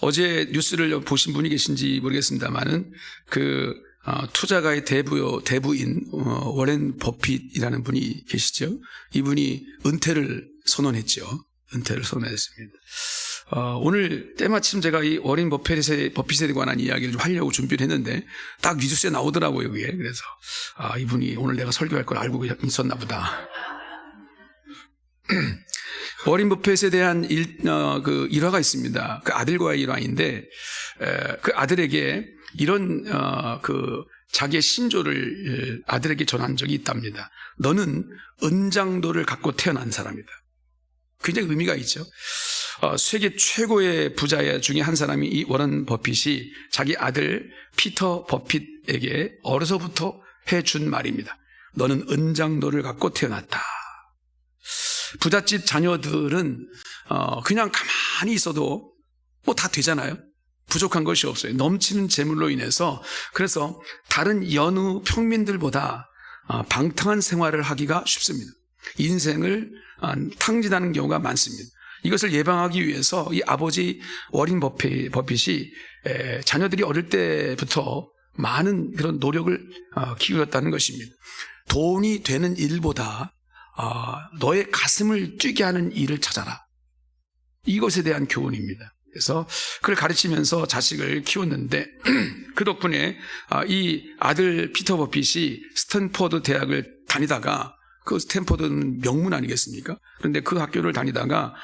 어제 뉴스를 보신 분이 계신지 모르겠습니다만은 투자가의 대부인 워렌 버핏이라는 분이 계시죠. 이분이 은퇴를 선언했죠. 은퇴를 선언했습니다. 오늘 때마침 제가 이 워렌 버핏에 관한 이야기를 좀 하려고 준비를 했는데 딱 뉴스에 나오더라고요, 그게. 그래서 이분이 오늘 내가 설교할 걸 알고 있었나 보다. 워렌 버핏에 대한 일화가 있습니다. 그 아들과의 일화인데, 그 아들에게 이런 자기의 신조를 아들에게 전한 적이 있답니다. 너는 은장도를 갖고 태어난 사람이다. 굉장히 의미가 있죠. 세계 최고의 부자 중에 한 사람이 이 워런 버핏이 자기 아들 피터 버핏에게 어려서부터 해준 말입니다. 너는 은장도를 갖고 태어났다. 부잣집 자녀들은 그냥 가만히 있어도 뭐 다 되잖아요. 부족한 것이 없어요. 넘치는 재물로 인해서. 그래서 다른 여느 평민들보다 방탕한 생활을 하기가 쉽습니다. 인생을 탕진하는 경우가 많습니다. 이것을 예방하기 위해서 이 아버지 워렌 버핏이 자녀들이 어릴 때부터 많은 그런 노력을 기울였다는 것입니다. 돈이 되는 일보다 너의 가슴을 뛰게 하는 일을 찾아라. 이것에 대한 교훈입니다. 그래서 그를 가르치면서 자식을 키웠는데 그 덕분에 이 아들 피터 버핏이 스탠포드 대학을 다니다가, 그 스탠포드는 명문 아니겠습니까? 그런데 그 학교를 다니다가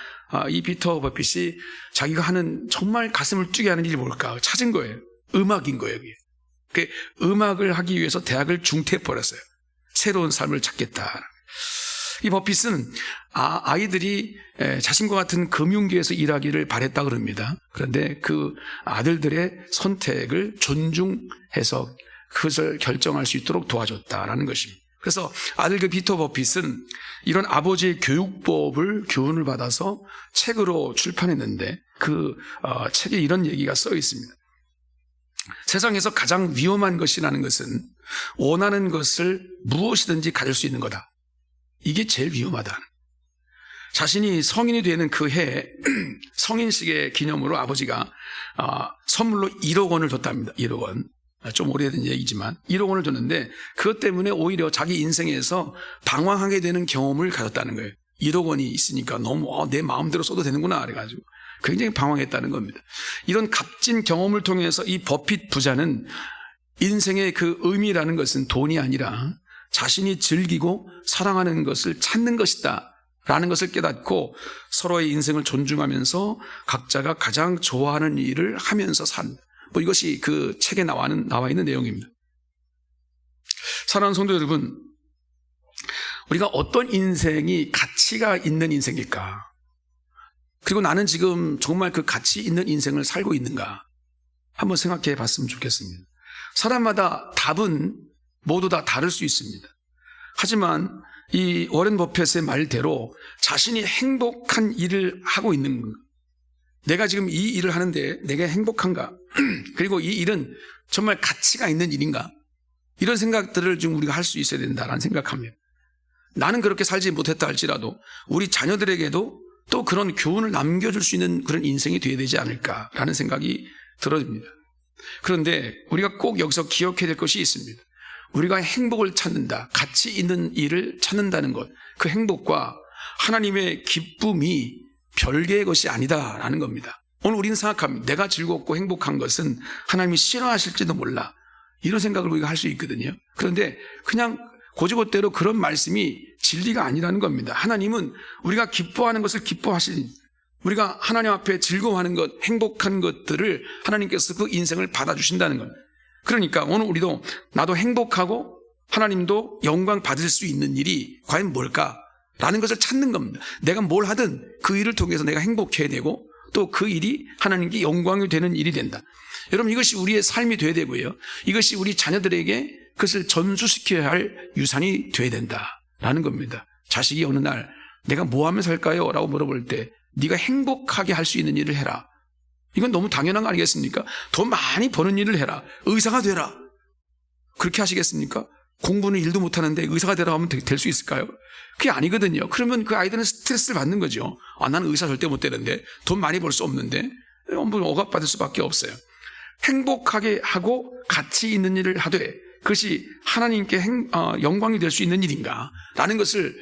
이 피터 버핏이 자기가 하는 정말 가슴을 뛰게 하는 일이 뭘까 찾은 거예요. 음악인 거예요. 그게. 음악을 하기 위해서 대학을 중퇴해버렸어요. 새로운 삶을 찾겠다. 이 버핏은 아이들이 자신과 같은 금융계에서 일하기를 바랬다 그럽니다. 그런데 그 아들들의 선택을 존중해서 그것을 결정할 수 있도록 도와줬다라는 것입니다. 그래서 아들 피터 버핏은 이런 아버지의 교훈을 받아서 책으로 출판했는데 그 책에 이런 얘기가 써 있습니다. 세상에서 가장 위험한 것이라는 것은 원하는 것을 무엇이든지 가질 수 있는 거다. 이게 제일 위험하다. 자신이 성인이 되는 그 해에 성인식의 기념으로 아버지가 선물로 1억 원을 줬답니다. 1억 원. 좀 오래된 얘기지만 1억 원을 줬는데 그것 때문에 오히려 자기 인생에서 방황하게 되는 경험을 가졌다는 거예요. 1억 원이 있으니까 너무 내 마음대로 써도 되는구나 그래가지고 굉장히 방황했다는 겁니다. 이런 값진 경험을 통해서 이 버핏 부자는 인생의 그 의미라는 것은 돈이 아니라 자신이 즐기고 사랑하는 것을 찾는 것이다 라는 것을 깨닫고 서로의 인생을 존중하면서 각자가 가장 좋아하는 일을 하면서 산다. 이것이 그 책에 나와 있는 내용입니다. 사랑하는 성도 여러분, 우리가 어떤 인생이 가치가 있는 인생일까? 그리고 나는 지금 정말 그 가치 있는 인생을 살고 있는가? 한번 생각해 봤으면 좋겠습니다. 사람마다 답은 모두 다 다를 수 있습니다. 하지만 이 워렌 버핏의 말대로 자신이 행복한 일을 하고 있는 것, 내가 지금 이 일을 하는데 내가 행복한가? 그리고 이 일은 정말 가치가 있는 일인가? 이런 생각들을 좀 우리가 할 수 있어야 된다라는 생각합니다. 나는 그렇게 살지 못했다 할지라도 우리 자녀들에게도 또 그런 교훈을 남겨줄 수 있는 그런 인생이 되어야 되지 않을까라는 생각이 들어집니다. 그런데 우리가 꼭 여기서 기억해야 될 것이 있습니다. 우리가 행복을 찾는다, 가치 있는 일을 찾는다는 것, 그 행복과 하나님의 기쁨이 별개의 것이 아니다라는 겁니다. 오늘 우리는 생각합니다. 내가 즐겁고 행복한 것은 하나님이 싫어하실지도 몰라. 이런 생각을 우리가 할 수 있거든요. 그런데 그냥 고지고대로 그런 말씀이 진리가 아니라는 겁니다. 하나님은 우리가 기뻐하는 것을 기뻐하시니, 우리가 하나님 앞에 즐거워하는 것, 행복한 것들을 하나님께서 그 인생을 받아주신다는 겁니다. 그러니까 오늘 우리도 나도 행복하고 하나님도 영광 받을 수 있는 일이 과연 뭘까라는 것을 찾는 겁니다. 내가 뭘 하든 그 일을 통해서 내가 행복해야 되고 또 그 일이 하나님께 영광이 되는 일이 된다. 여러분, 이것이 우리의 삶이 돼야 되고요. 이것이 우리 자녀들에게 그것을 전수시켜야 할 유산이 돼야 된다라는 겁니다. 자식이 어느 날 내가 뭐 하면 살까요? 라고 물어볼 때 네가 행복하게 할 수 있는 일을 해라. 이건 너무 당연한 거 아니겠습니까? 돈 많이 버는 일을 해라. 의사가 되라. 그렇게 하시겠습니까? 공부는 일도 못하는데 의사가 되라 하면 될 수 있을까요? 그게 아니거든요. 그러면 그 아이들은 스트레스를 받는 거죠. 나는 의사 절대 못 되는데, 돈 많이 벌 수 없는데, 억압받을 수밖에 없어요. 행복하게 하고 가치 있는 일을 하되 그것이 하나님께 영광이 될 수 있는 일인가 라는 것을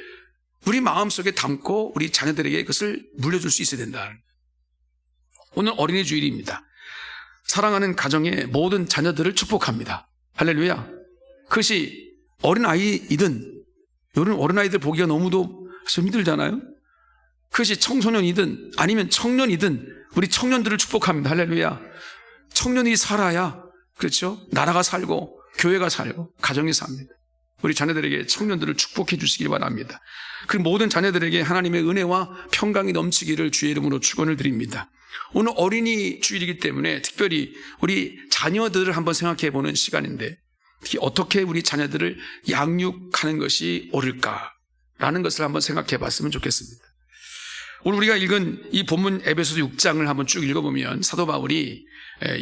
우리 마음속에 담고 우리 자녀들에게 그것을 물려줄 수 있어야 된다. 오늘 어린이 주일입니다. 사랑하는 가정의 모든 자녀들을 축복합니다. 할렐루야. 그것이 어린아이이든, 요런 어린아이들 보기가 너무도 힘들잖아요. 그것이 청소년이든 아니면 청년이든 우리 청년들을 축복합니다. 할렐루야. 청년이 살아야, 그렇죠? 나라가 살고 교회가 살고 가정이 삽니다. 우리 자녀들에게 청년들을 축복해 주시기 바랍니다. 그 모든 자녀들에게 하나님의 은혜와 평강이 넘치기를 주의 이름으로 축원을 드립니다. 오늘 어린이 주일이기 때문에 특별히 우리 자녀들을 한번 생각해 보는 시간인데 어떻게 우리 자녀들을 양육하는 것이 옳을까라는 것을 한번 생각해 봤으면 좋겠습니다. 오늘 우리가 읽은 이 본문 에베소서 6장을 한번 쭉 읽어보면 사도 바울이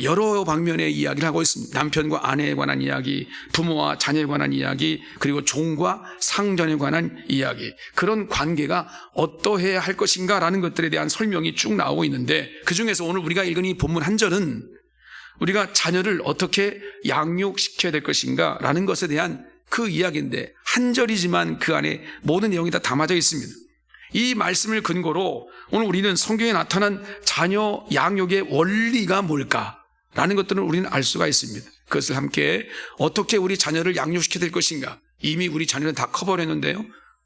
여러 방면의 이야기를 하고 있습니다. 남편과 아내에 관한 이야기, 부모와 자녀에 관한 이야기, 그리고 종과 상전에 관한 이야기, 그런 관계가 어떠해야 할 것인가라는 것들에 대한 설명이 쭉 나오고 있는데 그중에서 오늘 우리가 읽은 이 본문 한 절은 우리가 자녀를 어떻게 양육시켜야 될 것인가 라는 것에 대한 그 이야기인데 한 절이지만 그 안에 모든 내용이 다 담아져 있습니다. 이 말씀을 근거로 오늘 우리는 성경에 나타난 자녀 양육의 원리가 뭘까라는 것들을 우리는 알 수가 있습니다. 그것을 함께 어떻게 우리 자녀를 양육시켜야 될 것인가. 이미 우리 자녀는 다 커버렸는데요.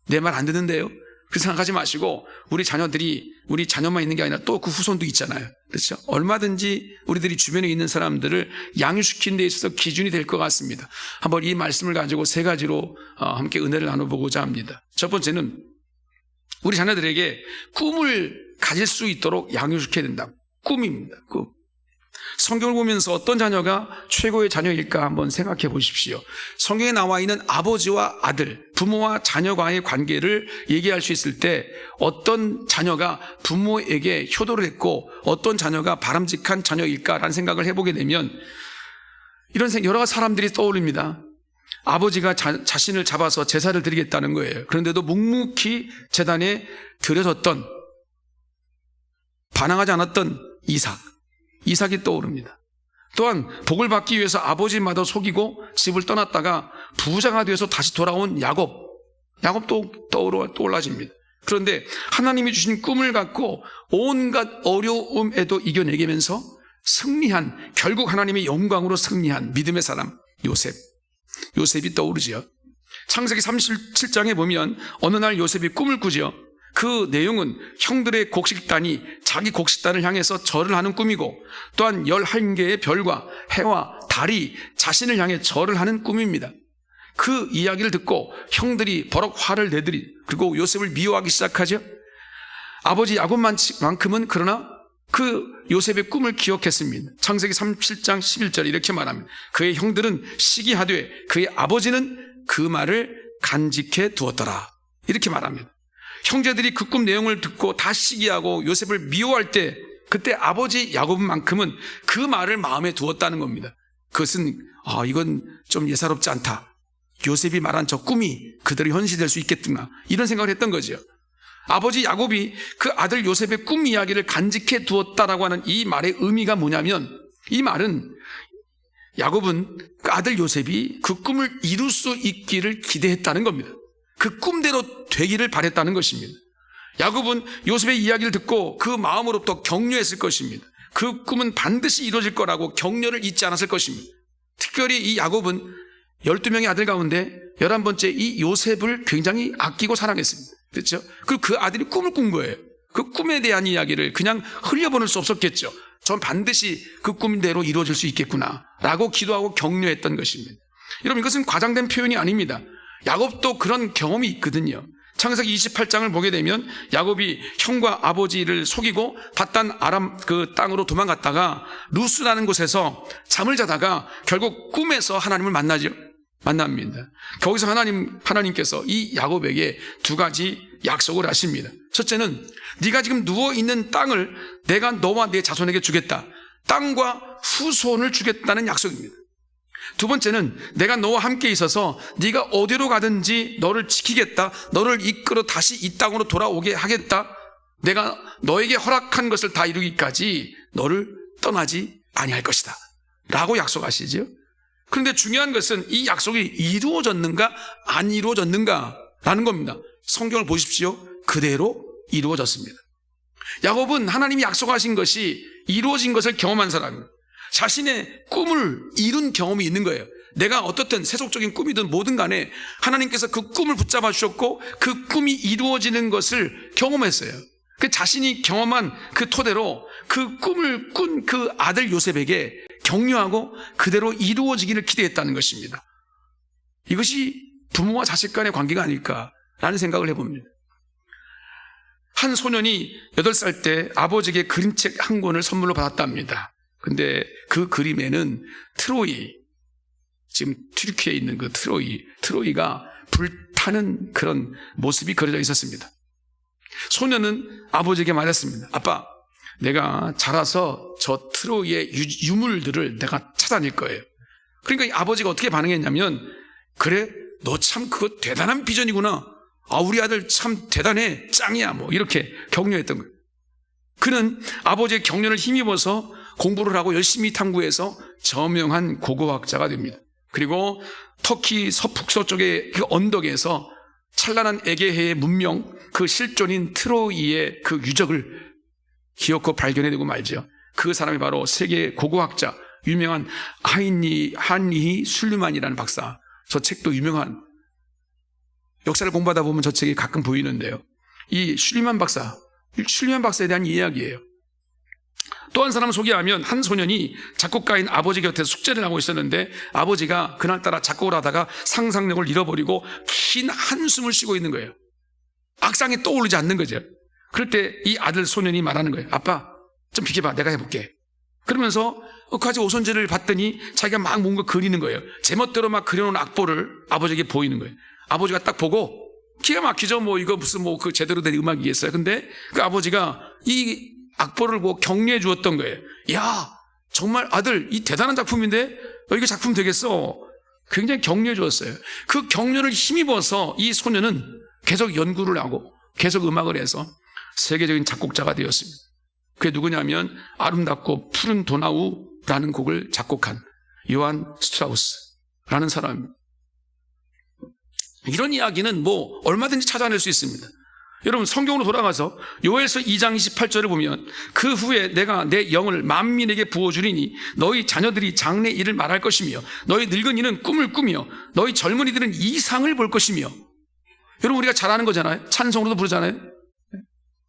내 말 안 듣는데요. 그렇게 생각하지 마시고 우리 자녀들이 우리 자녀만 있는 게 아니라 또 그 후손도 있잖아요. 그렇죠? 얼마든지 우리들이 주변에 있는 사람들을 양육시키는 데 있어서 기준이 될 것 같습니다. 한번 이 말씀을 가지고 세 가지로 함께 은혜를 나눠보고자 합니다. 첫 번째는 우리 자녀들에게 꿈을 가질 수 있도록 양육시켜야 된다. 꿈입니다. 꿈. 성경을 보면서 어떤 자녀가 최고의 자녀일까 한번 생각해 보십시오. 성경에 나와 있는 아버지와 아들, 부모와 자녀와의 관계를 얘기할 수 있을 때 어떤 자녀가 부모에게 효도를 했고 어떤 자녀가 바람직한 자녀일까라는 생각을 해보게 되면 이런 여러 가지 사람들이 떠오릅니다. 아버지가 자신을 잡아서 제사를 드리겠다는 거예요. 그런데도 묵묵히 제단에 들여섰던, 반항하지 않았던 이삭이 떠오릅니다. 또한 복을 받기 위해서 아버지마다 속이고 집을 떠났다가 부자가 되어서 다시 돌아온 야곱도 떠올라집니다. 그런데 하나님이 주신 꿈을 갖고 온갖 어려움에도 이겨내면서 승리한, 결국 하나님의 영광으로 승리한 믿음의 사람 요셉이 떠오르지요. 창세기 37장에 보면 어느 날 요셉이 꿈을 꾸죠. 그 내용은 형들의 곡식단이 자기 곡식단을 향해서 절을 하는 꿈이고 또한 11개의 별과 해와 달이 자신을 향해 절을 하는 꿈입니다. 그 이야기를 듣고 형들이 버럭 화를 그리고 요셉을 미워하기 시작하죠. 아버지 야곱만큼은 그러나 그 요셉의 꿈을 기억했습니다. 창세기 37장 11절에 이렇게 말합니다. 그의 형들은 시기하되 그의 아버지는 그 말을 간직해 두었더라. 이렇게 말합니다. 형제들이 그 꿈 내용을 듣고 다 시기하고 요셉을 미워할 때 그때 아버지 야곱만큼은 그 말을 마음에 두었다는 겁니다. 그것은 이건 좀 예사롭지 않다. 요셉이 말한 저 꿈이 그대로 현실될 수 있겠구나. 이런 생각을 했던 거죠. 아버지 야곱이 그 아들 요셉의 꿈 이야기를 간직해 두었다라고 하는 이 말의 의미가 뭐냐면 이 말은 야곱은 그 아들 요셉이 그 꿈을 이룰 수 있기를 기대했다는 겁니다. 그 꿈대로 되기를 바랬다는 것입니다. 야곱은 요셉의 이야기를 듣고 그 마음으로부터 격려했을 것입니다. 그 꿈은 반드시 이루어질 거라고 격려를 잊지 않았을 것입니다. 특별히 이 야곱은 12명의 아들 가운데 11번째 이 요셉을 굉장히 아끼고 사랑했습니다. 그렇죠? 그리고 그 아들이 꿈을 꾼 거예요. 그 꿈에 대한 이야기를 그냥 흘려보낼 수 없었겠죠. 전 반드시 그 꿈대로 이루어질 수 있겠구나 라고 기도하고 격려했던 것입니다. 여러분 이것은 과장된 표현이 아닙니다. 야곱도 그런 경험이 있거든요. 창세기 28장을 보게 되면 야곱이 형과 아버지를 속이고 밧단 아람 그 땅으로 도망갔다가 루스라는 곳에서 잠을 자다가 결국 꿈에서 하나님을 만납니다. 거기서 하나님께서 이 야곱에게 두 가지 약속을 하십니다. 첫째는 네가 지금 누워있는 땅을 내가 너와 네 자손에게 주겠다. 땅과 후손을 주겠다는 약속입니다. 두 번째는 내가 너와 함께 있어서 네가 어디로 가든지 너를 지키겠다. 너를 이끌어 다시 이 땅으로 돌아오게 하겠다. 내가 너에게 허락한 것을 다 이루기까지 너를 떠나지 아니할 것이다 라고 약속하시죠. 그런데 중요한 것은 이 약속이 이루어졌는가 안 이루어졌는가 라는 겁니다. 성경을 보십시오. 그대로 이루어졌습니다. 야곱은 하나님이 약속하신 것이 이루어진 것을 경험한 사람입니다. 자신의 꿈을 이룬 경험이 있는 거예요. 내가 어떻든 세속적인 꿈이든 뭐든 간에 하나님께서 그 꿈을 붙잡아 주셨고 그 꿈이 이루어지는 것을 경험했어요. 그 자신이 경험한 그 토대로 그 꿈을 꾼 그 아들 요셉에게 격려하고 그대로 이루어지기를 기대했다는 것입니다. 이것이 부모와 자식 간의 관계가 아닐까라는 생각을 해봅니다. 한 소년이 8살 때 아버지에게 그림책 한 권을 선물로 받았답니다. 근데 그 그림에는 트로이, 지금 튀르키예에 있는 그 트로이가 불타는 그런 모습이 그려져 있었습니다. 소년은 아버지에게 말했습니다. 아빠, 내가 자라서 저 트로이의 유물들을 내가 찾아낼 거예요. 그러니까 아버지가 어떻게 반응했냐면, 그래, 너 참 그거 대단한 비전이구나. 아, 우리 아들 참 대단해, 짱이야, 뭐 이렇게 격려했던 거예요. 그는 아버지의 격려를 힘입어서 공부를 하고 열심히 탐구해서 저명한 고고학자가 됩니다. 그리고 터키 서북서쪽의 그 언덕에서 찬란한 에게해의 문명, 그 실존인 트로이의 그 유적을 기어코 발견해내고 말죠. 그 사람이 바로 세계 고고학자, 유명한 한리히 술리만이라는 박사. 저 책도 유명한, 역사를 공부하다 보면 저 책이 가끔 보이는데요. 이 술리만 박사에 대한 이야기예요. 또 한 사람을 소개하면, 한 소년이 작곡가인 아버지 곁에서 숙제를 하고 있었는데 아버지가 그날따라 작곡을 하다가 상상력을 잃어버리고 긴 한숨을 쉬고 있는 거예요. 악상이 떠오르지 않는 거죠. 그럴 때 이 아들 소년이 말하는 거예요. 아빠, 좀 비켜봐, 내가 해볼게. 그러면서 가지고 오선지를 봤더니 자기가 막 뭔가 그리는 거예요. 제멋대로 막 그려놓은 악보를 아버지에게 보이는 거예요. 아버지가 딱 보고, 기가 막히죠. 뭐 이거 무슨 뭐 그 제대로 된 음악이겠어요. 근데 그 아버지가 이 악보를 보고 격려해 주었던 거예요. 야, 정말 아들, 이 대단한 작품인데 이게 작품 되겠어. 굉장히 격려해 주었어요. 그 격려를 힘입어서 이 소년은 계속 연구를 하고 계속 음악을 해서 세계적인 작곡자가 되었습니다. 그게 누구냐면 아름답고 푸른 도나우라는 곡을 작곡한 요한 스트라우스라는 사람입니다. 이런 이야기는 뭐 얼마든지 찾아낼 수 있습니다. 여러분, 성경으로 돌아가서 요엘서 2장 28절을 보면, 그 후에 내가 내 영을 만민에게 부어주리니 너희 자녀들이 장래 일을 말할 것이며 너희 늙은이는 꿈을 꾸며 너희 젊은이들은 이상을 볼 것이며. 여러분, 우리가 잘 아는 거잖아요. 찬송으로도 부르잖아요.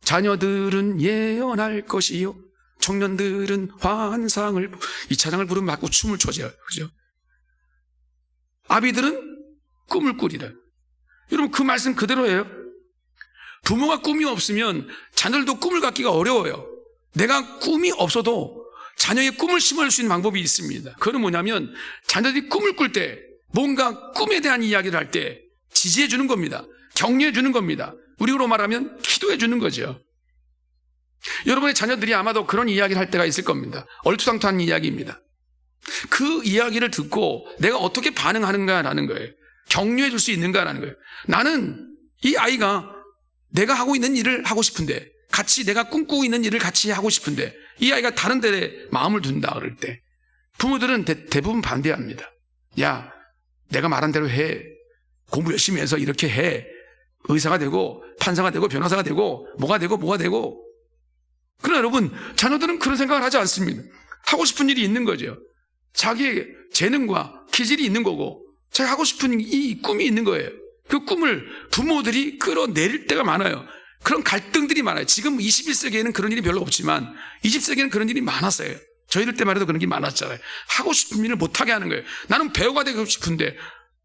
자녀들은 예언할 것이요 청년들은 환상을. 이 찬양을 부르면 막 춤을 춰져요. 그죠? 아비들은 꿈을 꾸리라. 여러분, 그 말씀 그대로예요. 부모가 꿈이 없으면 자녀들도 꿈을 갖기가 어려워요. 내가 꿈이 없어도 자녀의 꿈을 심어줄 수 있는 방법이 있습니다. 그건 뭐냐면, 자녀들이 꿈을 꿀 때, 뭔가 꿈에 대한 이야기를 할 때 지지해 주는 겁니다. 격려해 주는 겁니다. 우리로 말하면 기도해 주는 거죠. 여러분의 자녀들이 아마도 그런 이야기를 할 때가 있을 겁니다. 얼토당토한 이야기입니다. 그 이야기를 듣고 내가 어떻게 반응하는가라는 거예요. 격려해 줄 수 있는가라는 거예요. 나는 이 아이가 내가 하고 있는 일을 하고 싶은데, 같이 내가 꿈꾸고 있는 일을 같이 하고 싶은데 이 아이가 다른 데에 마음을 둔다 그럴 때 부모들은 대부분 반대합니다. 야, 내가 말한 대로 해. 공부 열심히 해서 이렇게 해. 의사가 되고 판사가 되고 변호사가 되고 뭐가 되고. 그러나 여러분, 자녀들은 그런 생각을 하지 않습니다. 하고 싶은 일이 있는 거죠. 자기의 재능과 기질이 있는 거고 자기가 하고 싶은 이 꿈이 있는 거예요. 그 꿈을 부모들이 끌어내릴 때가 많아요. 그런 갈등들이 많아요. 지금 21세기에는 그런 일이 별로 없지만 20세기에는 그런 일이 많았어요. 저희들 때만 해도 그런 게 많았잖아요. 하고 싶은 일을 못하게 하는 거예요. 나는 배우가 되고 싶은데,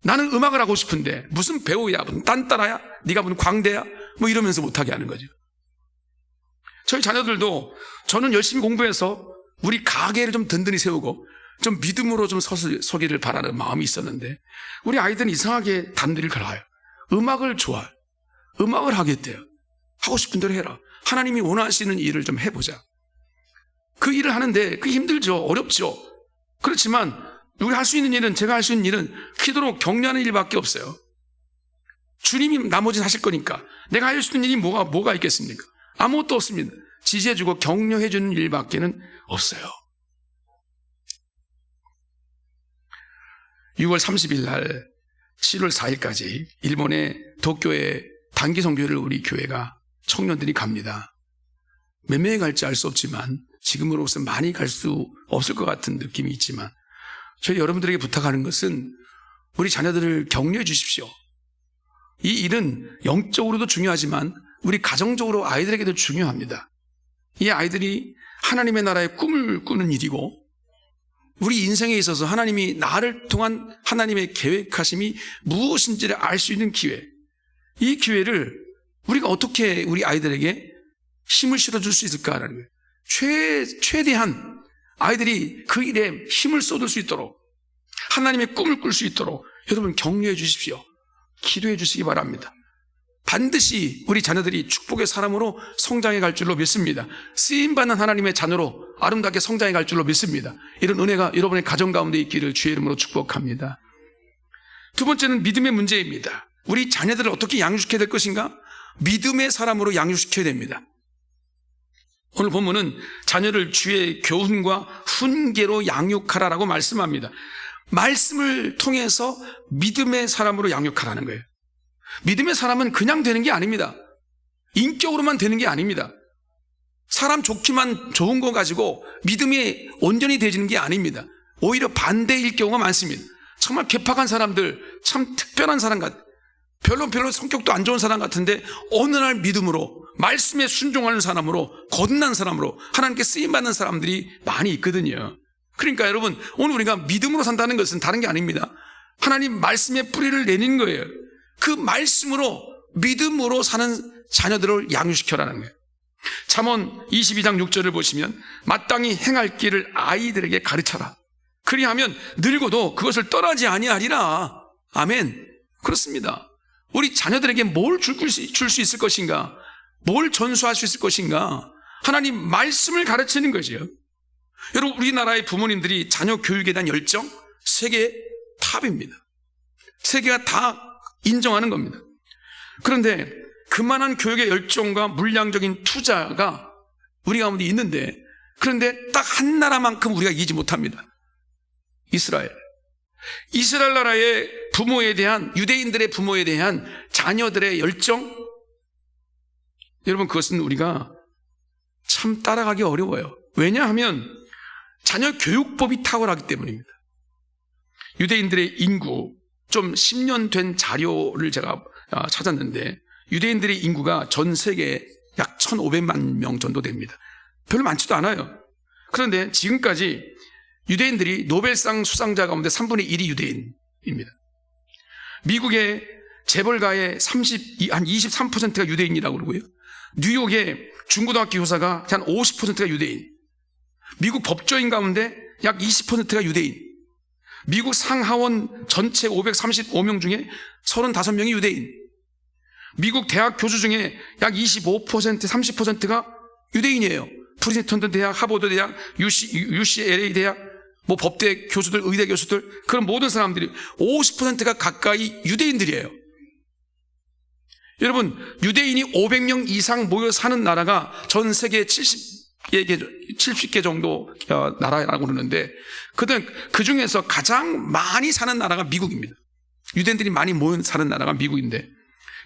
나는 음악을 하고 싶은데 무슨 배우야, 무슨 딴따라야, 네가 무슨 광대야, 뭐 이러면서 못하게 하는 거죠. 저희 자녀들도 저는 열심히 공부해서 우리 가게를 좀 든든히 세우고 좀 믿음으로 좀 서기를 바라는 마음이 있었는데, 우리 아이들은 이상하게 단들을 걸어요. 음악을 좋아해요. 음악을 하겠대요. 하고 싶은 대로 해라. 하나님이 원하시는 일을 좀 해보자. 그 일을 하는데 그게 힘들죠. 어렵죠. 그렇지만 우리 할 수 있는 일은, 제가 할 수 있는 일은 기도로 격려하는 일밖에 없어요. 주님이 나머지는 하실 거니까 내가 할 수 있는 일이 뭐가 있겠습니까? 아무것도 없습니다. 지지해주고 격려해주는 일밖에는 없어요. 6월 30일 날 7월 4일까지 일본의 도쿄의 단기 선교회를 우리 교회가 청년들이 갑니다. 몇 명이 갈지 알 수 없지만 지금으로서 많이 갈 수 없을 것 같은 느낌이 있지만 저희 여러분들에게 부탁하는 것은 우리 자녀들을 격려해 주십시오. 이 일은 영적으로도 중요하지만 우리 가정적으로 아이들에게도 중요합니다. 이 아이들이 하나님의 나라의 꿈을 꾸는 일이고 우리 인생에 있어서 하나님이 나를 통한 하나님의 계획하심이 무엇인지를 알 수 있는 기회, 이 기회를 우리가 어떻게 우리 아이들에게 힘을 실어줄 수 있을까라는 거예요. 최대한 아이들이 그 일에 힘을 쏟을 수 있도록 하나님의 꿈을 꿀 수 있도록 여러분 격려해 주십시오. 기도해 주시기 바랍니다. 반드시 우리 자녀들이 축복의 사람으로 성장해 갈 줄로 믿습니다. 쓰임받는 하나님의 자녀로 아름답게 성장해 갈 줄로 믿습니다. 이런 은혜가 여러분의 가정 가운데 있기를 주의 이름으로 축복합니다. 두 번째는 믿음의 문제입니다. 우리 자녀들을 어떻게 양육시켜야 될 것인가? 믿음의 사람으로 양육시켜야 됩니다. 오늘 본문은 자녀를 주의 교훈과 훈계로 양육하라라고 말씀합니다. 말씀을 통해서 믿음의 사람으로 양육하라는 거예요. 믿음의 사람은 그냥 되는 게 아닙니다. 인격으로만 되는 게 아닙니다. 사람 좋기만 좋은 거 가지고 믿음이 온전히 되지는 게 아닙니다. 오히려 반대일 경우가 많습니다. 정말 괴팍한 사람들, 참 특별한 사람 별로 성격도 안 좋은 사람 같은데 어느 날 믿음으로 말씀에 순종하는 사람으로 거듭난 사람으로 하나님께 쓰임받는 사람들이 많이 있거든요. 그러니까 여러분 오늘 우리가 믿음으로 산다는 것은 다른 게 아닙니다. 하나님 말씀에 뿌리를 내는 거예요. 그 말씀으로 믿음으로 사는 자녀들을 양육시켜라는 거예요. 잠언 22장 6절을 보시면 마땅히 행할 길을 아이들에게 가르쳐라. 그리하면 늙어도 그것을 떠나지 아니하리라. 아멘. 그렇습니다. 우리 자녀들에게 뭘 줄 수 있을 것인가? 뭘 전수할 수 있을 것인가? 하나님 말씀을 가르치는 거죠. 여러분 우리나라의 부모님들이 자녀 교육에 대한 열정 세계 탑입니다. 세계가 다 인정하는 겁니다. 그런데 그만한 교육의 열정과 물량적인 투자가 우리 가운데 있는데 그런데 딱 한 나라만큼 우리가 이기지 못합니다. 이스라엘 나라의 부모에 대한 유대인들의 부모에 대한 자녀들의 열정, 여러분 그것은 우리가 참 따라가기 어려워요. 왜냐하면 자녀 교육법이 탁월하기 때문입니다. 유대인들의 인구 좀 10년 된 자료를 제가 찾았는데 유대인들의 인구가 전 세계에 약 1,500만 명 정도 됩니다. 별로 많지도 않아요. 그런데 지금까지 유대인들이 노벨상 수상자 가운데 3분의 1이 유대인입니다. 미국의 재벌가의 한 23%가 유대인이라고 그러고요. 뉴욕의 중고등학교 교사가 한 50%가 유대인. 미국 법조인 가운데 약 20%가 유대인. 미국 상하원 전체 535명 중에 35명이 유대인. 미국 대학 교수 중에 약 25%, 30%가 유대인이에요. 프린스턴 대학, 하버드 대학, UCLA 대학, 법대 교수들, 의대 교수들, 그런 모든 사람들이 50%가 가까이 유대인들이에요. 여러분, 유대인이 500명 이상 모여 사는 나라가 전 세계 70개 정도 나라라고 그러는데, 그 중에서 가장 많이 사는 나라가 미국입니다. 유대인들이 많이 모여 사는 나라가 미국인데,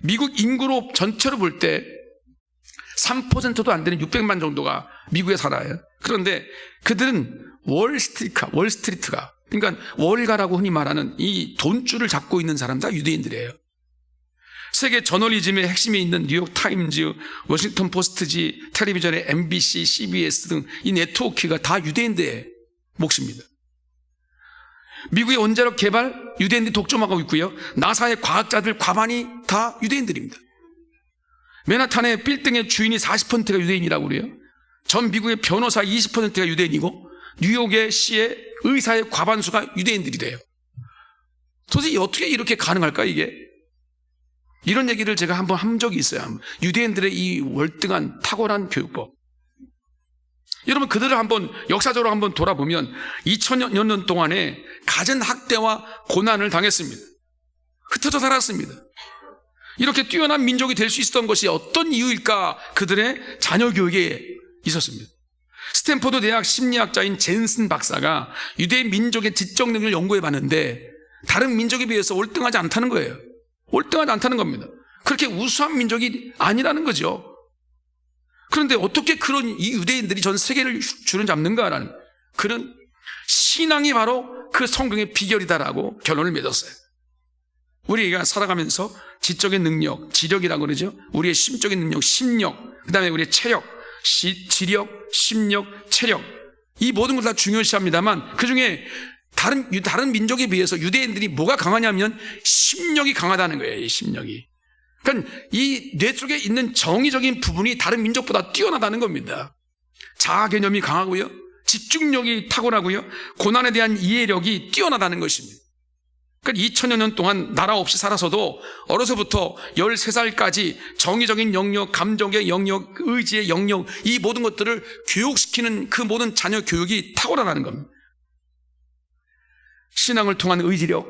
미국 인구로 전체로 볼 때 3%도 안 되는 600만 정도가 미국에 살아요. 그런데 그들은 월스트리트가, 그러니까 월가라고 흔히 말하는 이 돈줄을 잡고 있는 사람 다 유대인들이에요. 세계 저널리즘의 핵심에 있는 뉴욕 타임즈, 워싱턴 포스트지, 텔레비전의 MBC, CBS 등 이 네트워크가 다 유대인들의 몫입니다. 미국의 원자력 개발, 유대인들이 독점하고 있고요. 나사의 과학자들 과반이 다 유대인들입니다. 맨하탄의 빌딩의 주인이 40%가 유대인이라고 그래요. 전 미국의 변호사 20%가 유대인이고 뉴욕의 시의 의사의 과반수가 유대인들이래요. 도대체 어떻게 이렇게 가능할까 이게? 이런 얘기를 제가 한번 한 적이 있어요. 유대인들의 이 월등한 탁월한 교육법. 여러분 그들을 한번 역사적으로 한번 돌아보면 2000여 년 동안에 갖은 학대와 고난을 당했습니다. 흩어져 살았습니다. 이렇게 뛰어난 민족이 될 수 있었던 것이 어떤 이유일까? 그들의 자녀 교육에 있었습니다. 스탠포드 대학 심리학자인 젠슨 박사가 유대 민족의 지적 능력을 연구해 봤는데 다른 민족에 비해서 월등하지 않다는 거예요. 월등하지 않다는 겁니다. 그렇게 우수한 민족이 아니라는 거죠. 그런데 어떻게 그런 이 유대인들이 전 세계를 주름잡는가라는, 그런 신앙이 바로 그 성경의 비결이다라고 결론을 맺었어요. 우리가 살아가면서 지적인 능력, 지력이라고 그러죠. 우리의 심적인 능력, 심력, 그 다음에 우리의 체력, 지력, 심력, 체력, 이 모든 걸 다 중요시합니다만 그 중에 다른 민족에 비해서 유대인들이 뭐가 강하냐면 심력이 강하다는 거예요. 이 심력이. 그러니까 이 뇌 속에 있는 정의적인 부분이 다른 민족보다 뛰어나다는 겁니다. 자아 개념이 강하고요, 집중력이 탁월하고요, 고난에 대한 이해력이 뛰어나다는 것입니다. 그러니까 2000여 년 동안 나라 없이 살아서도 어려서부터 13살까지 정의적인 영역, 감정의 영역, 의지의 영역, 이 모든 것들을 교육시키는 그 모든 자녀 교육이 탁월하다는 겁니다. 신앙을 통한 의지력,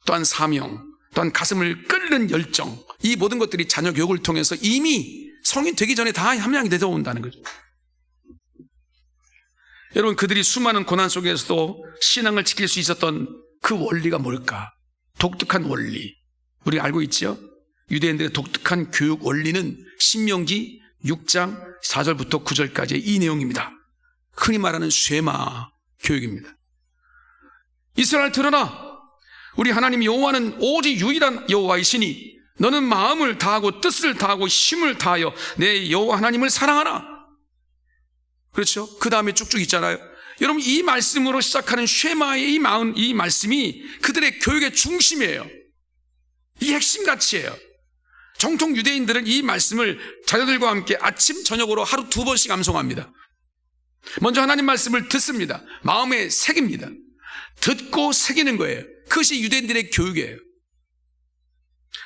또한 사명, 또한 가슴을 끓는 열정, 이 모든 것들이 자녀 교육을 통해서 이미 성인 되기 전에 다 함량이 되어 온다는 거죠. 여러분, 그들이 수많은 고난 속에서도 신앙을 지킬 수 있었던 그 원리가 뭘까? 독특한 원리, 우리 알고 있죠? 유대인들의 독특한 교육 원리는 신명기 6장 4절부터 9절까지의 이 내용입니다. 흔히 말하는 쉐마 교육입니다. 이스라엘 들으라, 우리 하나님 여호와는 오직 유일한 여호와이시니 너는 마음을 다하고 뜻을 다하고 힘을 다하여 내 여호와 하나님을 사랑하라. 그렇죠? 그 다음에 쭉쭉 있잖아요. 여러분, 이 말씀으로 시작하는 쉐마의 이 말씀이 그들의 교육의 중심이에요. 이 핵심 가치예요. 정통 유대인들은 이 말씀을 자녀들과 함께 아침 저녁으로 하루 2번씩 암송합니다. 먼저 하나님 말씀을 듣습니다. 마음에 새깁니다. 듣고 새기는 거예요. 그것이 유대인들의 교육이에요.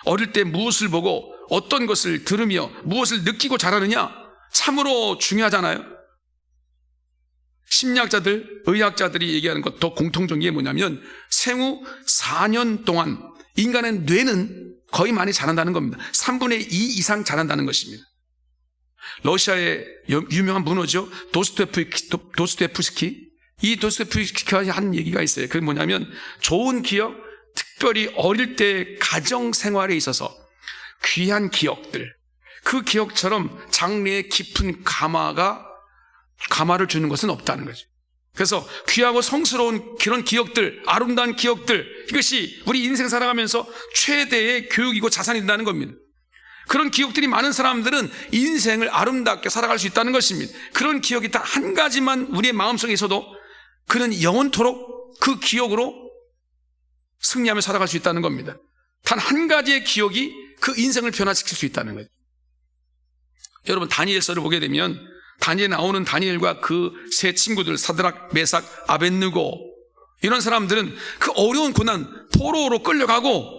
어릴 때 무엇을 보고 어떤 것을 들으며 무엇을 느끼고 자라느냐, 참으로 중요하잖아요. 심리학자들, 의학자들이 얘기하는 것도 공통적인 게 뭐냐면 생후 4년 동안 인간의 뇌는 거의 많이 자란다는 겁니다. 3분의 2 이상 자란다는 것입니다. 러시아의 유명한 문호죠, 도스토옙스키. 이 도스토옙스키가 한 얘기가 있어요. 그게 뭐냐면 좋은 기억, 특별히 어릴 때 가정 생활에 있어서 귀한 기억들, 그 기억처럼 장래에 깊은 감화를 주는 것은 없다는 거죠. 그래서 귀하고 성스러운 그런 기억들, 아름다운 기억들, 이것이 우리 인생 살아가면서 최대의 교육이고 자산이 된다는 겁니다. 그런 기억들이 많은 사람들은 인생을 아름답게 살아갈 수 있다는 것입니다. 그런 기억이 딱 한 가지만 우리의 마음속에 있어도 그는 영원토록 그 기억으로 승리하며 살아갈 수 있다는 겁니다. 단 한 가지의 기억이 그 인생을 변화시킬 수 있다는 거죠. 여러분, 다니엘서를 보게 되면 다니엘에 나오는 다니엘과 그 세 친구들, 사드락, 메삭, 아벳느고, 이런 사람들은 그 어려운 고난, 포로로 끌려가고,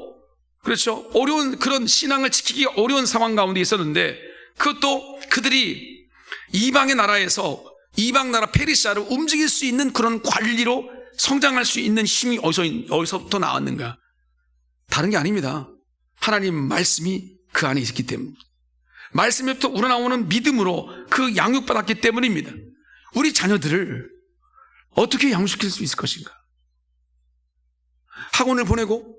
그렇죠, 어려운 그런 신앙을 지키기 어려운 상황 가운데 있었는데, 그것도 그들이 이방의 나라에서 이방 나라 페르시아를 움직일 수 있는 그런 관리로 성장할 수 있는 힘이 어디서부터 나왔는가? 다른 게 아닙니다. 하나님 말씀이 그 안에 있기 때문에, 말씀에부터 우러나오는 믿음으로 그 양육받았기 때문입니다. 우리 자녀들을 어떻게 양육시킬 수 있을 것인가? 학원을 보내고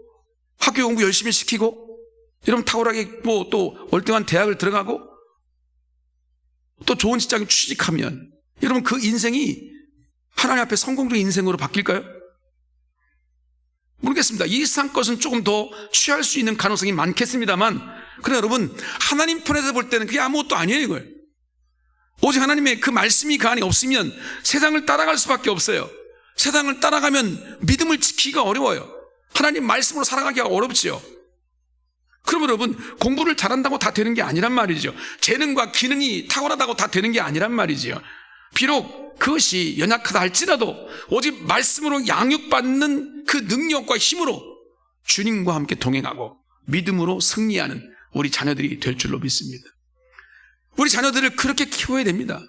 학교 공부 열심히 시키고, 여러분 탁월하게 또 월등한 대학을 들어가고 또 좋은 직장에 취직하면 여러분 그 인생이 하나님 앞에 성공적인 인생으로 바뀔까요? 모르겠습니다. 이 세상 것은 조금 더 취할 수 있는 가능성이 많겠습니다만, 그러나 여러분, 하나님 편에서 볼 때는 그게 아무것도 아니에요, 이거예요. 오직 하나님의 그 말씀이 그 안에 없으면 세상을 따라갈 수밖에 없어요. 세상을 따라가면 믿음을 지키기가 어려워요. 하나님 말씀으로 살아가기가 어렵지요. 그러면 여러분, 공부를 잘한다고 다 되는 게 아니란 말이죠. 재능과 기능이 탁월하다고 다 되는 게 아니란 말이지요. 비록 그것이 연약하다 할지라도 오직 말씀으로 양육받는 그 능력과 힘으로 주님과 함께 동행하고 믿음으로 승리하는 우리 자녀들이 될 줄로 믿습니다. 우리 자녀들을 그렇게 키워야 됩니다.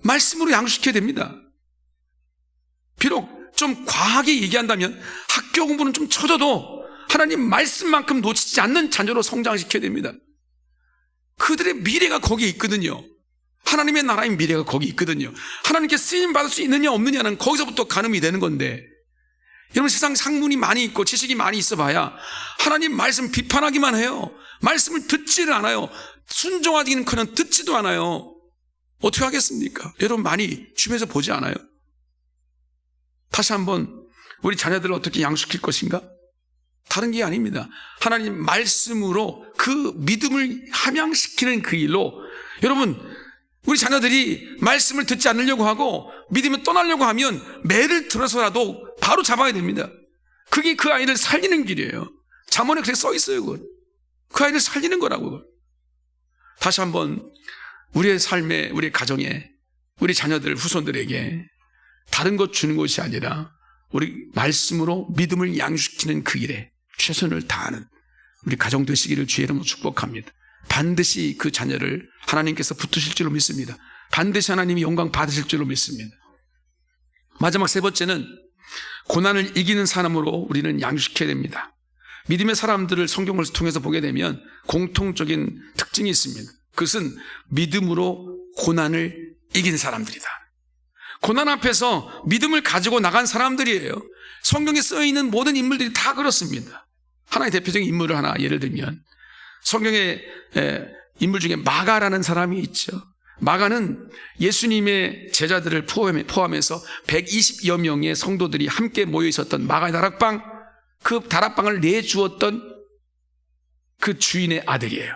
말씀으로 양육시켜야 됩니다. 비록 좀 과하게 얘기한다면 학교 공부는 좀 쳐져도 하나님 말씀만큼 놓치지 않는 자녀로 성장시켜야 됩니다. 그들의 미래가 거기에 있거든요. 하나님의 나라의 미래가 거기 있거든요. 하나님께 쓰임 받을 수 있느냐 없느냐는 거기서부터 가늠이 되는 건데, 여러분 세상 학문이 많이 있고 지식이 많이 있어 봐야 하나님 말씀 비판하기만 해요. 말씀을 듣지를 않아요. 순종하기는커녕 듣지도 않아요. 어떻게 하겠습니까? 여러분 많이 주변에서 보지 않아요? 다시 한번 우리 자녀들을 어떻게 양육시킬 것인가? 다른 게 아닙니다. 하나님 말씀으로 그 믿음을 함양시키는 그 일로, 여러분 우리 자녀들이 말씀을 듣지 않으려고 하고 믿음을 떠나려고 하면 매를 들어서라도 바로 잡아야 됩니다. 그게 그 아이를 살리는 길이에요. 잠언에 그렇게 써 있어요. 그건. 그 아이를 살리는 거라고. 다시 한번 우리의 삶에, 우리 가정에, 우리 자녀들, 후손들에게 다른 것 주는 것이 아니라 우리 말씀으로 믿음을 양육시키는 그 일에 최선을 다하는 우리 가정 되시기를 주의 이름으로 축복합니다. 반드시 그 자녀를 하나님께서 붙으실 줄로 믿습니다. 반드시 하나님이 영광 받으실 줄로 믿습니다. 마지막 세 번째는 고난을 이기는 사람으로 우리는 양육시켜야 됩니다. 믿음의 사람들을 성경을 통해서 보게 되면 공통적인 특징이 있습니다. 그것은 믿음으로 고난을 이긴 사람들이다. 고난 앞에서 믿음을 가지고 나간 사람들이에요. 성경에 쓰여있는 모든 인물들이 다 그렇습니다. 하나의 대표적인 인물을 하나 예를 들면, 성경의 인물 중에 마가라는 사람이 있죠. 마가는 예수님의 제자들을 포함해서 120여 명의 성도들이 함께 모여 있었던 마가의 다락방, 그 다락방을 내주었던 그 주인의 아들이에요.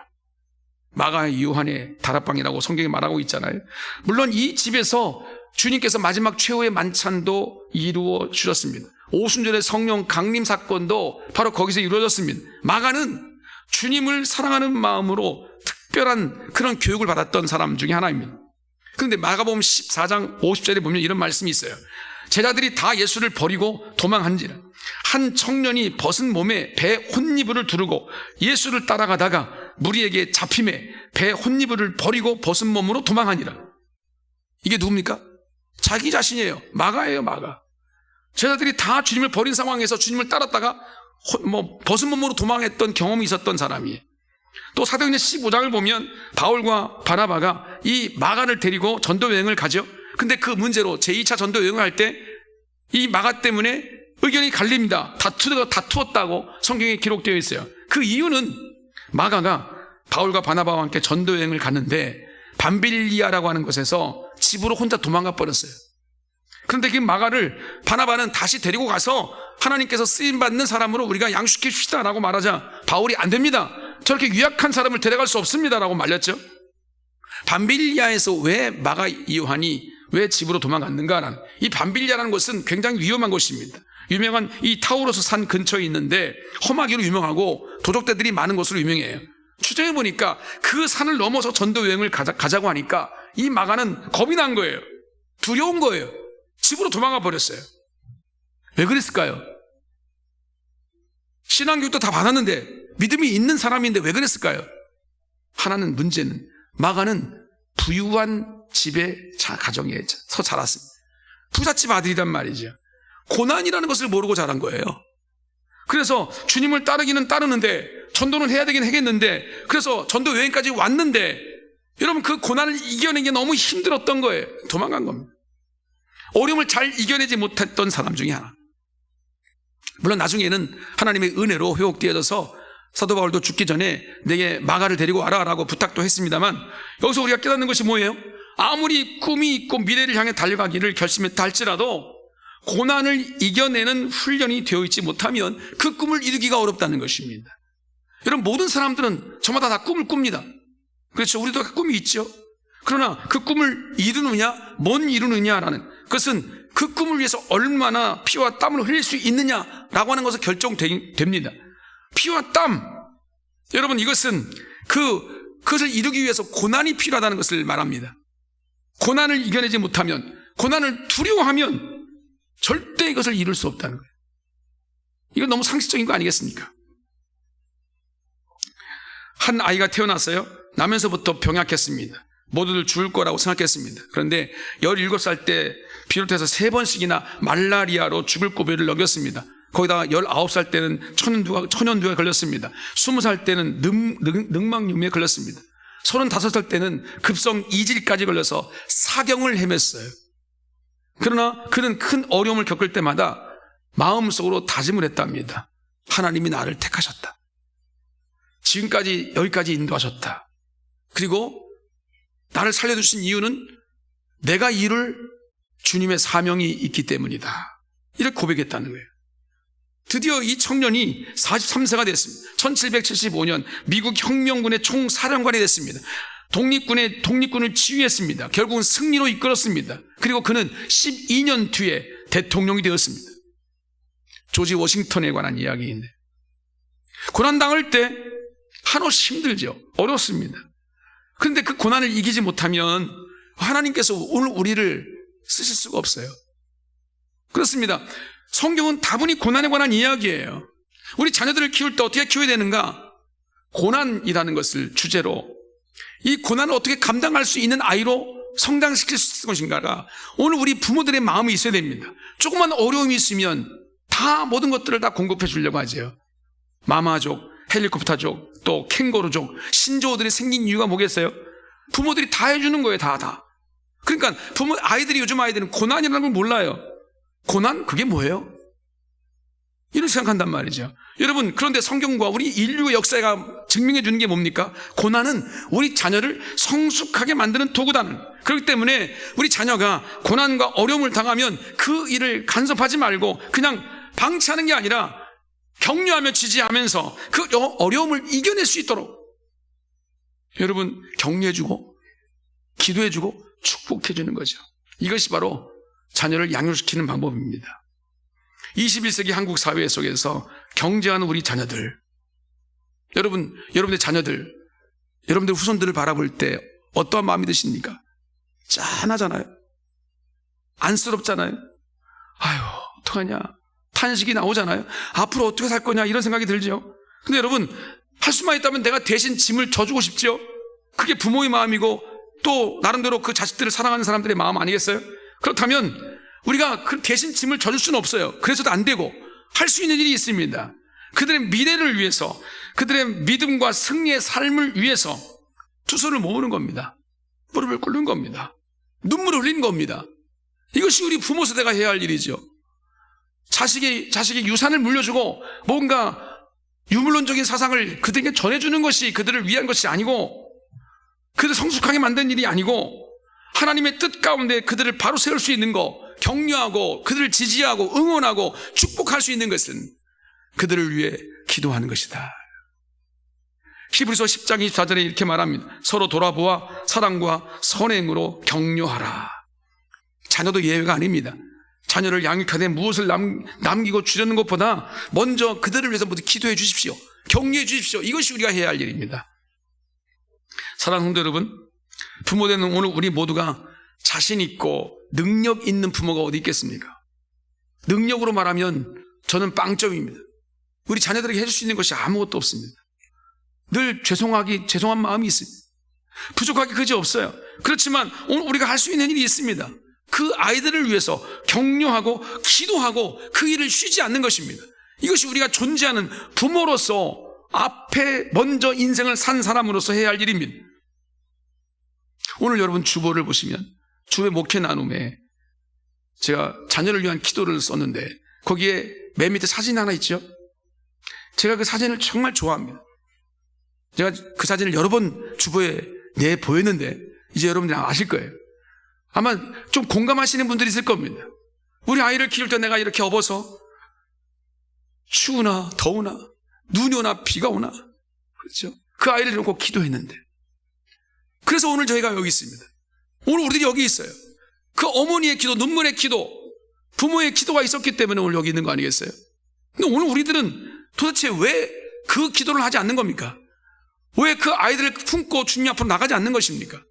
마가의 요한의 다락방이라고 성경에 말하고 있잖아요. 물론 이 집에서 주님께서 마지막 최후의 만찬도 이루어 주셨습니다. 오순절의 성령 강림 사건도 바로 거기서 이루어졌습니다. 마가는 주님을 사랑하는 마음으로 특별한 그런 교육을 받았던 사람 중에 하나입니다. 그런데 마가복음 14장 50절에 보면 이런 말씀이 있어요. 제자들이 다 예수를 버리고 도망한지라 한 청년이 벗은 몸에 배 혼니부를 두르고 예수를 따라가다가 무리에게 잡힘에 배 혼니부를 버리고 벗은 몸으로 도망하니라. 이게 누굽니까? 자기 자신이에요. 마가예요. 마가. 제자들이 다 주님을 버린 상황에서 주님을 따랐다가 벗은 몸으로 도망했던 경험이 있었던 사람이에요. 또 사도행전 15장을 보면 바울과 바나바가 이 마가를 데리고 전도 여행을 가죠. 근데 그 문제로 제2차 전도 여행을 할 때 이 마가 때문에 의견이 갈립니다. 다투었다고 성경에 기록되어 있어요. 그 이유는 마가가 바울과 바나바와 함께 전도 여행을 갔는데 밤빌리아라고 하는 곳에서 집으로 혼자 도망가 버렸어요. 그런데 그 마가를 바나바는 다시 데리고 가서 하나님께서 쓰임받는 사람으로 우리가 양육시켜 줍시다 라고 말하자 바울이 안 됩니다. 저렇게 유약한 사람을 데려갈 수 없습니다 라고 말렸죠. 밤빌리아에서 왜 마가 요한이 왜 집으로 도망갔는가라는, 이 밤빌리아라는 곳은 굉장히 위험한 곳입니다. 유명한 이 타우로스 산 근처에 있는데 험하기로 유명하고 도적대들이 많은 곳으로 유명해요. 추정해 보니까 그 산을 넘어서 전도 여행을 가자고 하니까 이 마가는 겁이 난 거예요. 두려운 거예요. 집으로 도망가 버렸어요. 왜 그랬을까요? 신앙교육도 다 받았는데 믿음이 있는 사람인데 왜 그랬을까요? 하나는 문제는 마가는 부유한 집의 가정에서 자랐습니다. 부잣집 아들이란 말이죠. 고난이라는 것을 모르고 자란 거예요. 그래서 주님을 따르기는 따르는데 전도는 해야 되긴 하겠는데, 그래서 전도 여행까지 왔는데 여러분 그 고난을 이겨내기 너무 힘들었던 거예요. 도망간 겁니다. 어려움을 잘 이겨내지 못했던 사람 중에 하나. 물론 나중에는 하나님의 은혜로 회복되어져서 사도 바울도 죽기 전에 내게 마가를 데리고 와라라고 부탁도 했습니다만, 여기서 우리가 깨닫는 것이 뭐예요? 아무리 꿈이 있고 미래를 향해 달려가기를 결심했다 할지라도 고난을 이겨내는 훈련이 되어 있지 못하면 그 꿈을 이루기가 어렵다는 것입니다. 여러분 모든 사람들은 저마다 다 꿈을 꿉니다. 그렇죠? 우리도 꿈이 있죠. 그러나 그 꿈을 이루느냐 못 이루느냐라는 그것은 그 꿈을 위해서 얼마나 피와 땀을 흘릴 수 있느냐라고 하는 것을 결정됩니다. 피와 땀, 여러분 이것은 그것을 이루기 위해서 고난이 필요하다는 것을 말합니다. 고난을 이겨내지 못하면, 고난을 두려워하면 절대 이것을 이룰 수 없다는 거예요. 이건 너무 상식적인 거 아니겠습니까? 한 아이가 태어났어요. 나면서부터 병약했습니다. 모두들 죽을 거라고 생각했습니다. 그런데 17살 때 비롯해서 3번씩이나 말라리아로 죽을 고비를 넘겼습니다. 거기다가 19살 때는 천연두가 걸렸습니다. 20살 때는 늑막염에 걸렸습니다. 35살 때는 급성 이질까지 걸려서 사경을 헤맸어요. 그러나 그는 큰 어려움을 겪을 때마다 마음속으로 다짐을 했답니다. 하나님이 나를 택하셨다. 지금까지 여기까지 인도하셨다. 그리고 나를 살려주신 이유는 내가 이룰 주님의 사명이 있기 때문이다. 이렇게 고백했다는 거예요. 드디어 이 청년이 43세가 됐습니다. 1775년 미국 혁명군의 총사령관이 됐습니다. 독립군을 지휘했습니다. 결국은 승리로 이끌었습니다. 그리고 그는 12년 뒤에 대통령이 되었습니다. 조지 워싱턴에 관한 이야기인데, 고난당할 때 한없이 힘들죠. 어렵습니다. 그런데 그 고난을 이기지 못하면 하나님께서 오늘 우리를 쓰실 수가 없어요. 그렇습니다. 성경은 다분히 고난에 관한 이야기예요. 우리 자녀들을 키울 때 어떻게 키워야 되는가? 고난이라는 것을 주제로, 이 고난을 어떻게 감당할 수 있는 아이로 성장시킬 수 있을 것인가가 오늘 우리 부모들의 마음이 있어야 됩니다. 조그만 어려움이 있으면 다 모든 것들을 다 공급해 주려고 하죠. 마마족, 헬리콥터족, 또 캥거루족, 신조어들이 생긴 이유가 뭐겠어요? 부모들이 다 해주는 거예요. 다. 그러니까 아이들이, 요즘 아이들은 고난이라는 걸 몰라요. 고난? 그게 뭐예요? 이렇게 생각한단 말이죠. 여러분, 그런데 성경과 우리 인류의 역사가 증명해 주는 게 뭡니까? 고난은 우리 자녀를 성숙하게 만드는 도구다는. 그렇기 때문에 우리 자녀가 고난과 어려움을 당하면 그 일을 간섭하지 말고 그냥 방치하는 게 아니라 격려하며 지지하면서 그 어려움을 이겨낼 수 있도록 여러분 격려해주고 기도해주고 축복해주는 거죠. 이것이 바로 자녀를 양육시키는 방법입니다. 21세기 한국 사회 속에서 경제하는 우리 자녀들, 여러분의 자녀들, 여러분들 후손들을 바라볼 때 어떠한 마음이 드십니까? 짠하잖아요. 안쓰럽잖아요. 아유, 어떡하냐. 탄식이 나오잖아요. 앞으로 어떻게 살 거냐 이런 생각이 들죠. 근데 여러분, 할 수만 있다면 내가 대신 짐을 져주고 싶죠. 그게 부모의 마음이고 또 나름대로 그 자식들을 사랑하는 사람들의 마음 아니겠어요? 그렇다면 우리가 그 대신 짐을 져줄 수는 없어요. 그래서도 안 되고 할 수 있는 일이 있습니다. 그들의 미래를 위해서, 그들의 믿음과 승리의 삶을 위해서 두 손을 모으는 겁니다. 무릎을 꿇는 겁니다. 눈물을 흘리는 겁니다. 이것이 우리 부모 세대가 해야 할 일이죠. 자식의 유산을 물려주고 뭔가 유물론적인 사상을 그들에게 전해주는 것이 그들을 위한 것이 아니고, 그들을 성숙하게 만드는 일이 아니고, 하나님의 뜻 가운데 그들을 바로 세울 수 있는 것, 격려하고 그들을 지지하고 응원하고 축복할 수 있는 것은 그들을 위해 기도하는 것이다. 히브리서 10장 24절에 이렇게 말합니다. 서로 돌아보아 사랑과 선행으로 격려하라. 자녀도 예외가 아닙니다. 자녀를 양육하되 무엇을 남기고 주려는 것보다 먼저 그들을 위해서 모두 기도해 주십시오. 격려해 주십시오. 이것이 우리가 해야 할 일입니다. 사랑하는 성도 여러분, 부모되는 오늘 우리 모두가 자신 있고 능력 있는 부모가 어디 있겠습니까? 능력으로 말하면 저는 빵점입니다. 우리 자녀들에게 해줄 수 있는 것이 아무것도 없습니다. 늘 죄송한 마음이 있습니다. 부족하기 그지 없어요. 그렇지만 오늘 우리가 할 수 있는 일이 있습니다. 그 아이들을 위해서 격려하고 기도하고 그 일을 쉬지 않는 것입니다. 이것이 우리가 존재하는 부모로서 앞에 먼저 인생을 산 사람으로서 해야 할 일입니다. 오늘 여러분 주보를 보시면 주의 목회 나눔에 제가 자녀를 위한 기도를 썼는데 거기에 맨 밑에 사진 하나 있죠. 제가 그 사진을 정말 좋아합니다. 제가 그 사진을 여러 번 주보에 내 보였는데 이제 여러분들이 아실 거예요. 아마 좀 공감하시는 분들이 있을 겁니다. 우리 아이를 키울 때 내가 이렇게 업어서 추우나 더우나 눈이 오나 비가 오나, 그렇죠? 그 아이를 놓고 기도했는데, 그래서 오늘 저희가 여기 있습니다. 오늘 우리들이 여기 있어요. 그 어머니의 기도, 눈물의 기도, 부모의 기도가 있었기 때문에 오늘 여기 있는 거 아니겠어요? 근데 오늘 우리들은 도대체 왜 그 기도를 하지 않는 겁니까? 왜 그 아이들을 품고 주님 앞으로 나가지 않는 것입니까?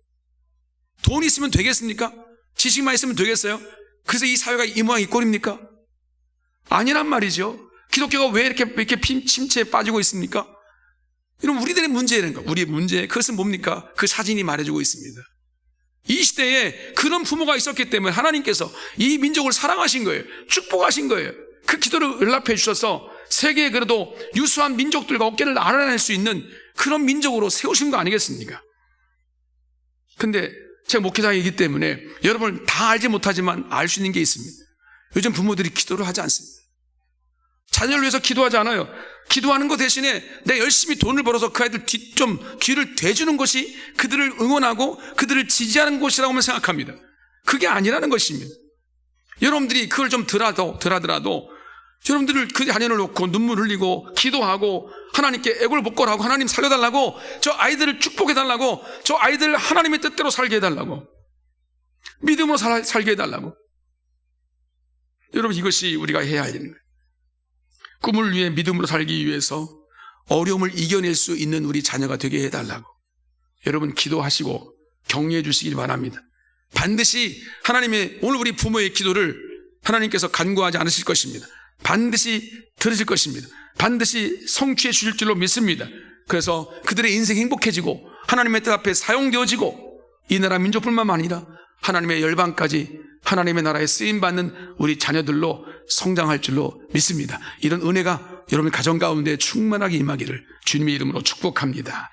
돈이 있으면 되겠습니까? 지식만 있으면 되겠어요? 그래서 이 사회가 이 모양 이 꼴입니까? 아니란 말이죠. 기독교가 왜 이렇게 침체에 빠지고 있습니까? 이런 우리들의 문제라는 거, 우리의 문제, 그것은 뭡니까? 그 사진이 말해주고 있습니다. 이 시대에 그런 부모가 있었기 때문에 하나님께서 이 민족을 사랑하신 거예요. 축복하신 거예요. 그 기도를 응답해 주셔서 세계에 그래도 유수한 민족들과 어깨를 나란할 수 있는 그런 민족으로 세우신 거 아니겠습니까? 근데 제가 목회자이기 때문에 여러분을 다 알지 못하지만 알 수 있는 게 있습니다. 요즘 부모들이 기도를 하지 않습니다. 자녀를 위해서 기도하지 않아요. 기도하는 것 대신에 내가 열심히 돈을 벌어서 그 아이들 귀를 대주는 것이 그들을 응원하고 그들을 지지하는 것이라고만 생각합니다. 그게 아니라는 것입니다. 여러분들이 그걸 좀 덜하더라도 여러분들을 그 자녀를 놓고 눈물 흘리고 기도하고 하나님께 애걸복걸하고 하나님 살려달라고, 저 아이들을 축복해달라고, 저 아이들 하나님의 뜻대로 살게 해달라고, 믿음으로 살게 해달라고. 여러분, 이것이 우리가 해야 할 일입니다. 꿈을 위해 믿음으로 살기 위해서 어려움을 이겨낼 수 있는 우리 자녀가 되게 해달라고 여러분 기도하시고 격려해 주시길 바랍니다. 반드시 하나님의, 오늘 우리 부모의 기도를 하나님께서 간과하지 않으실 것입니다. 반드시 들으실 것입니다. 반드시 성취해 주실 줄로 믿습니다. 그래서 그들의 인생이 행복해지고 하나님의 뜻 앞에 사용되어지고 이 나라 민족뿐만 아니라 하나님의 열방까지 하나님의 나라에 쓰임받는 우리 자녀들로 성장할 줄로 믿습니다. 이런 은혜가 여러분 가정 가운데 충만하게 임하기를 주님의 이름으로 축복합니다.